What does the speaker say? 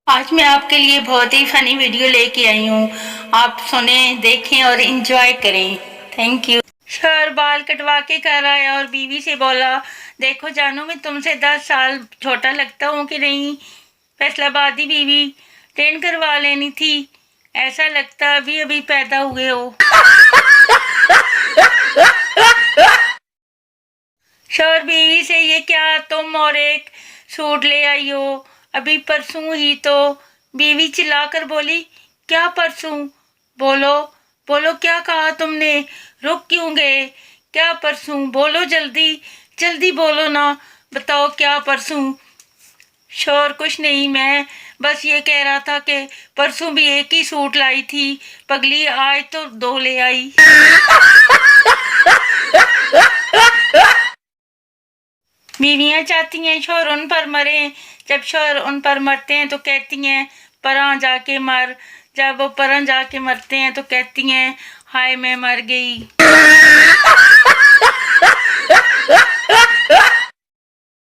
आज मैं आपके लिए बहुत ही फनी वीडियो लेके आई हूँ। आप सुने, देखें और एंजॉय करें। Thank you. शोहर बाल कटवा के कर आया और बीवी से बोला, देखो जानू, मैं तुमसे 10 साल छोटा लगता हूँ कि नहीं? फैसलाबादी बीवी, ट्रेन करवा लेनी थी, ऐसा लगता अभी अभी पैदा हुए हो। शोहर बीवी से, ये क्या तुम और एक सूट ले आई हो? अभी परसों ही तो। बीवी चिल्लाकर बोली, क्या परसों? बोलो बोलो, क्या कहा तुमने? रुक क्यों गए? क्या परसों? बोलो जल्दी जल्दी बोलो ना, बताओ क्या परसों? शोर, कुछ नहीं, मैं बस ये कह रहा था कि परसों भी एक ही सूट लाई थी पगली, आज तो 2 ले आई। बीवियां चाहती हैं शोहर उन पर मरे, जब शोहर उन पर मरते हैं तो कहती हैं परां जाके मर, जब वो परां जाके मरते हैं तो कहती हैं हाय मैं मर गई।